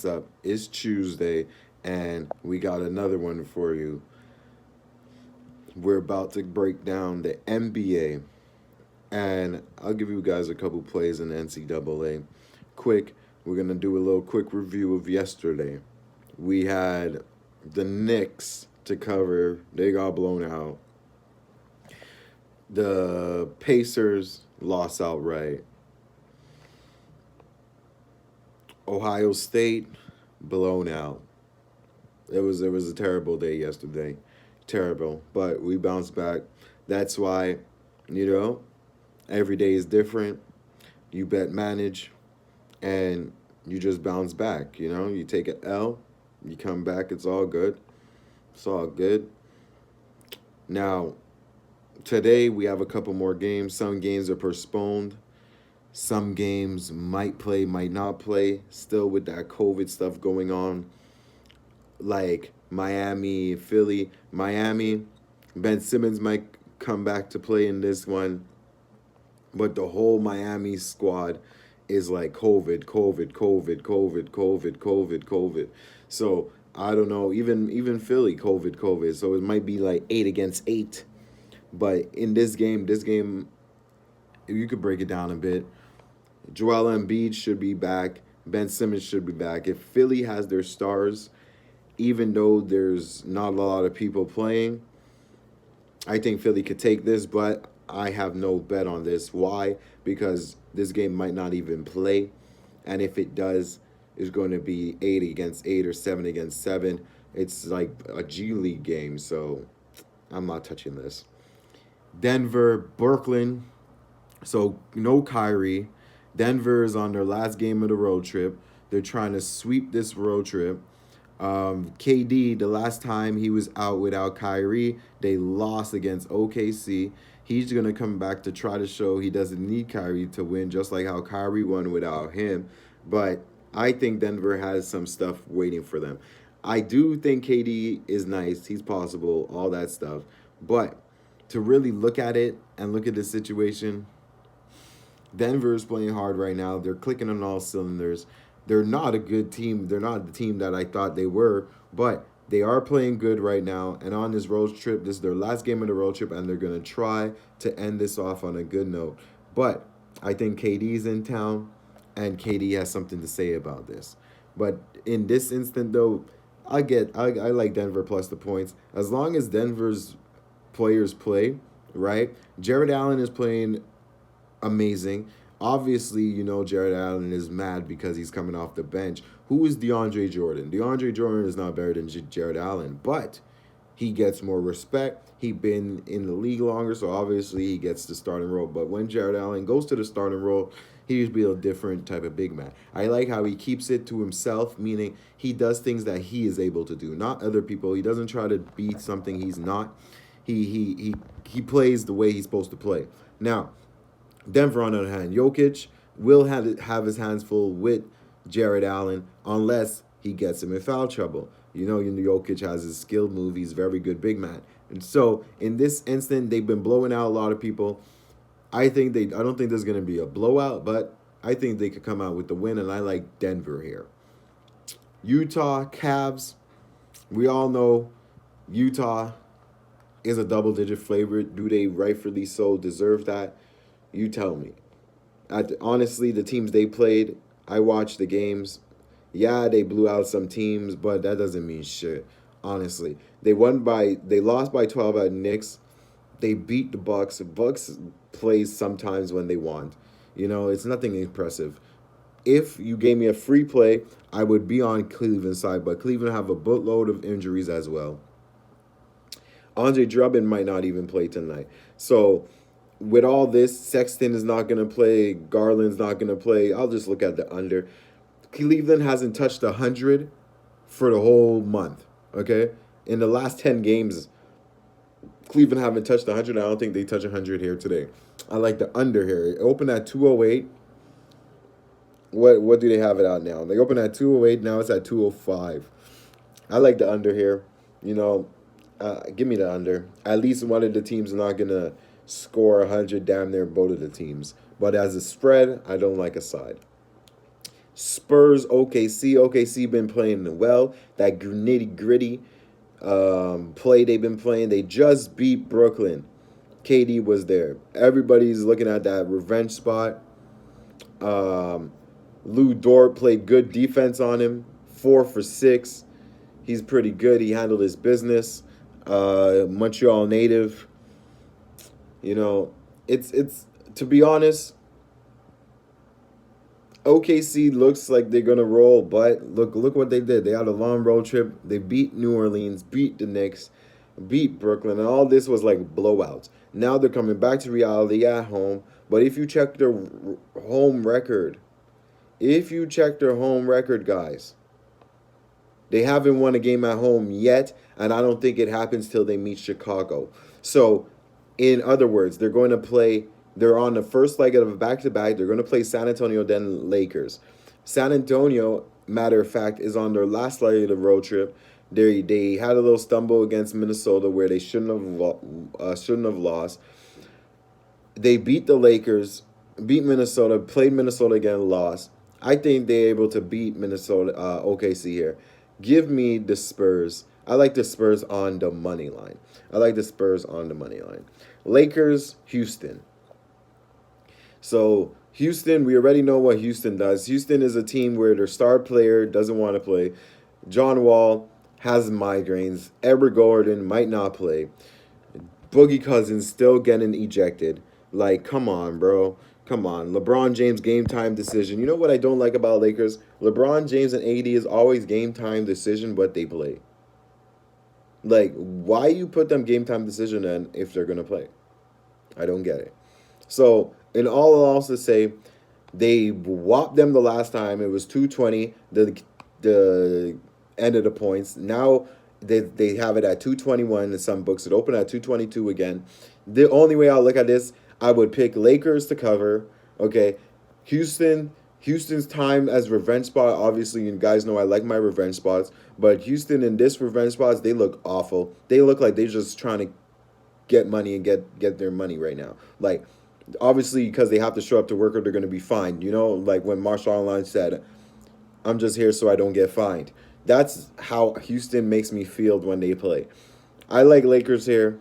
what's up? It's Tuesday, and we got another one for you. We're about to break down the NBA, and I'll give you guys a couple plays in the NCAA. Quick, we're gonna do a little quick review of yesterday. We had the Knicks to cover; they got blown out. The Pacers lost outright. Ohio State blown out. It was a terrible day yesterday, terrible. But we bounced back. That's why, you know, every day is different. You bet manage, and you just bounce back. You take an L, you come back. It's all good. It's all good. Now today we have a couple more games. Some games are postponed. Some games might play, might not play. Still with that COVID stuff going on, like Miami, Philly, Miami. Ben Simmons might come back to play in this one, but the whole Miami squad is like COVID, COVID, COVID, COVID, COVID, COVID, COVID. So I don't know. Even Philly, COVID, COVID. So it might be like 8 against 8. But in this game, you could break it down a bit. Joel Embiid should be back. Ben Simmons should be back. If Philly has their stars, even though there's not a lot of people playing, I think Philly could take this, but I have no bet on this. Why? Because this game might not even play. And if it does, it's going to be 8 against 8 or 7 against 7. It's like a G League game, so I'm not touching this. Denver, Brooklyn. So no Kyrie. Denver is on their last game of the road trip. They're trying to sweep this road trip. KD, the last time he was out without Kyrie, they lost against OKC. He's going to come back to try to show he doesn't need Kyrie to win, just like how Kyrie won without him. But I think Denver has some stuff waiting for them. I do think KD is nice. He's possible, all that stuff. But to really look at it and look at the situation, Denver is playing hard right now. They're clicking on all cylinders. They're not a good team. They're not the team that I thought they were, but they are playing good right now. And on this road trip, this is their last game of the road trip, and they're going to try to end this off on a good note. But I think KD's in town, and KD has something to say about this. But in this instant, though, I like Denver plus the points. As long as Denver's players play, right? Jared Allen is playing amazing. Obviously, Jared Allen is mad because he's coming off the bench. Who is DeAndre Jordan? DeAndre Jordan is not better than Jared Allen, but he gets more respect. He's been in the league longer, so obviously he gets the starting role. But when Jared Allen goes to the starting role, he used to be a different type of big man. I like how he keeps it to himself, meaning he does things that he is able to do, not other people. He doesn't try to be something he's not. He plays the way he's supposed to play. Now, Denver, on the other hand, Jokic will have his hands full with Jared Allen unless he gets him in foul trouble. Jokic has his skilled move. He's a very good big man. And so in this instant, they've been blowing out a lot of people. I don't think there's going to be a blowout, but I think they could come out with the win, and I like Denver here. Utah, Cavs. We all know Utah is a double-digit favorite. Do they rightfully so deserve that? You tell me. Honestly, the teams they played, I watched the games. Yeah, they blew out some teams, but that doesn't mean shit. Honestly, they lost by 12 at Knicks. They beat the Bucks. Bucks plays sometimes when they want. It's nothing impressive. If you gave me a free play, I would be on Cleveland's side, but Cleveland have a boatload of injuries as well. Andre Drummond might not even play tonight. So with all this, Sexton is not going to play. Garland's not going to play. I'll just look at the under. Cleveland hasn't touched 100 for the whole month, okay? In the last 10 games, Cleveland haven't touched 100. I don't think they touch 100 here today. I like the under here. It opened at 208. What do they have it out now? They opened at 208. Now it's at 205. I like the under here. Give me the under. At least one of the teams is not going to score 100, damn near both of the teams. But as a spread, I don't like a side. Spurs OKC. OKC been playing well. That nitty gritty play they've been playing. They just beat Brooklyn. KD was there. Everybody's looking at that revenge spot. Um, Lou Dort played good defense on him. 4 for 6. He's pretty good. He handled his business. Montreal native. You know, it's to be honest, OKC looks like they're gonna roll, but look what they did. They had a long road trip. They beat New Orleans, beat the Knicks, beat Brooklyn, and all this was like blowouts. Now they're coming back to reality at home. But if you check their home record, guys, they haven't won a game at home yet, and I don't think it happens till they meet Chicago. So, in other words, they're going to play. They're on the first leg of a back-to-back. They're going to play San Antonio, then Lakers. San Antonio, matter of fact, is on their last leg of the road trip. They had a little stumble against Minnesota where they shouldn't have lost. They beat the Lakers, beat Minnesota, played Minnesota again, lost. I think they're able to beat Minnesota OKC here. Give me the Spurs. I like the Spurs on the money line. Lakers, Houston. So Houston, we already know what Houston does. Houston is a team where their star player doesn't want to play. John Wall has migraines. Edward Gordon might not play. Boogie Cousins still getting ejected. Like, come on, bro. Come on. LeBron James game time decision. You know what I don't like about Lakers? LeBron James and AD is always game time decision, but they play. Like, why you put them game time decision in if they're going to play? I don't get it. So, in all, I'll also say they whopped them the last time. It was 220, the end of the points. Now they have it at 221 in some books. It opened at 222 again. The only way I'll look at this, I would pick Lakers to cover. Okay, Houston's time as revenge spot. Obviously, you guys know I like my revenge spots, but Houston in this revenge spots, they look awful. They look like they're just trying to get money and get their money right now. Like, obviously, because they have to show up to work or they're going to be fined. You know, like when Marshall Online said, I'm just here so I don't get fined. That's how Houston makes me feel when they play. I like Lakers here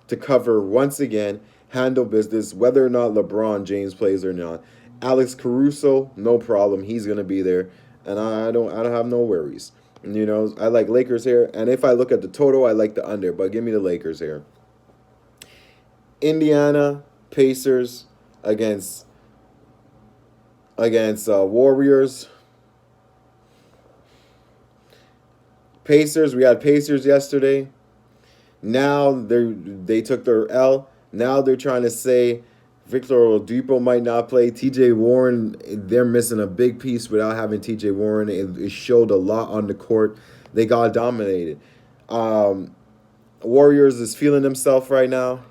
to cover once again, handle business, whether or not LeBron James plays or not. Alex Caruso, no problem. He's going to be there. And I don't have no worries. You know, I like Lakers here. And if I look at the total, I like the under. But give me the Lakers here. Indiana Pacers against Warriors. Pacers, we had Pacers yesterday. Now they took their L. Now they're trying to say Victor Oladipo might not play. TJ Warren, they're missing a big piece without having TJ Warren. It showed a lot on the court. They got dominated. Warriors is feeling themselves right now.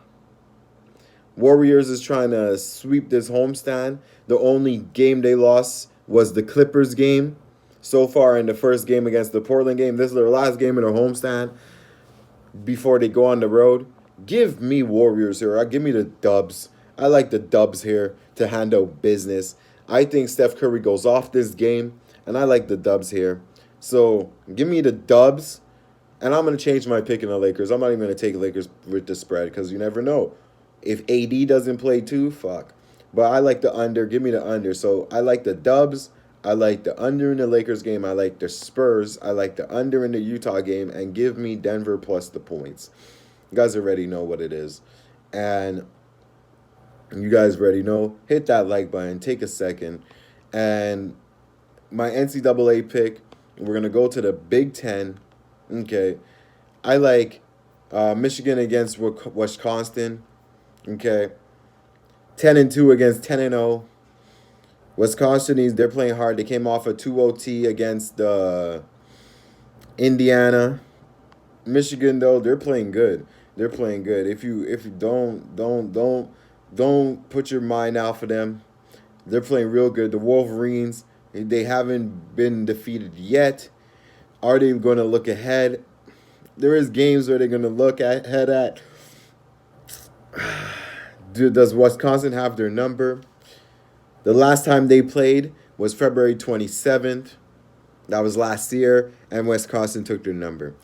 Warriors is trying to sweep this homestand. The only game they lost was the Clippers game. So far in the first game against the Portland game. This is their last game in their homestand before they go on the road. Give me Warriors here. Give me the dubs. I like the dubs here to handle business. I think Steph Curry goes off this game, and I like the dubs here. So give me the dubs, and I'm going to change my pick in the Lakers. I'm not even going to take Lakers with the spread because you never know. If AD doesn't play too, fuck. But I like the under. Give me the under. So I like the dubs. I like the under in the Lakers game. I like the Spurs. I like the under in the Utah game. And give me Denver plus the points. You guys already know what it is. And you guys already know. Hit that like button. Take a second. And my NCAA pick, we're going to go to the Big Ten. Okay. I like Michigan against Wisconsin. Okay. 10-2 against 10-0. Wisconsin, they're playing hard. They came off a 2-0 against Indiana. Michigan, though, they're playing good. They're playing good. If you don't put your mind out for them. They're playing real good. The Wolverines, they haven't been defeated yet. Are they going to look ahead? There is games where they're going to look ahead at. Does Wisconsin have their number? The last time they played, was February 27th. That was last year, and Wisconsin took their number.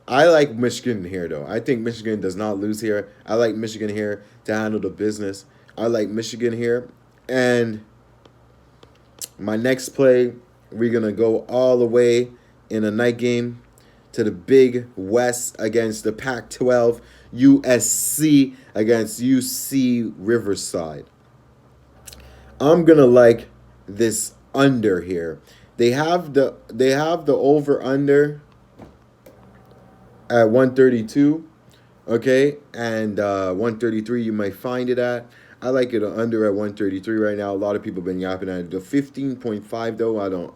I like Michigan here, though. I think Michigan does not lose here. I like Michigan here to handle the business. I like Michigan here. And my next play, we're going to go all the way in a night game to the Big West against the Pac-12, USC against UC Riverside. I'm going to like this under here. They have the over under at 132, okay, and 133 you might find it at. I like it under at 133 right now. A lot of people have been yapping at it. The 15.5 though,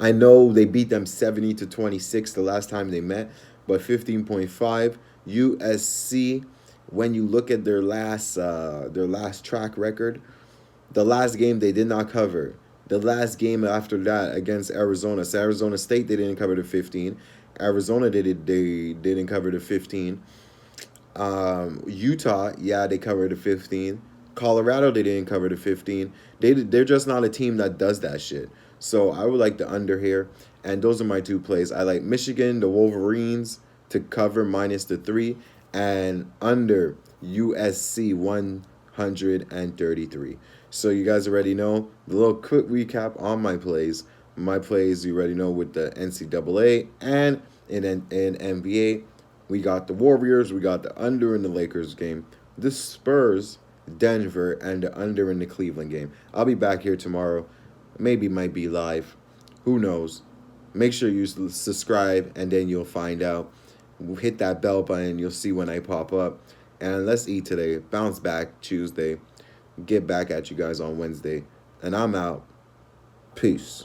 I know they beat them 70-26 the last time they met, but 15.5 USC. When you look at their last track record, the last game they did not cover. The last game after that against Arizona, so Arizona State, they didn't cover the 15. Arizona they didn't cover the 15. Utah, yeah, they covered the 15. Colorado, they didn't cover the 15. They're just not a team that does that shit. So I would like the under here, and those are my two plays. I like Michigan, the Wolverines, to cover minus the 3, and under USC 133. So you guys already know the little quick recap on my plays. My plays you already know with the NCAA and in NBA. We got the Warriors, we got the under in the Lakers game, the Spurs, Denver, and the under in the Cleveland game. I'll be back here tomorrow. Maybe might be live. Who knows? Make sure you subscribe, and then you'll find out. Hit that bell button. You'll see when I pop up. And let's eat today. Bounce back Tuesday. Get back at you guys on Wednesday. And I'm out. Peace.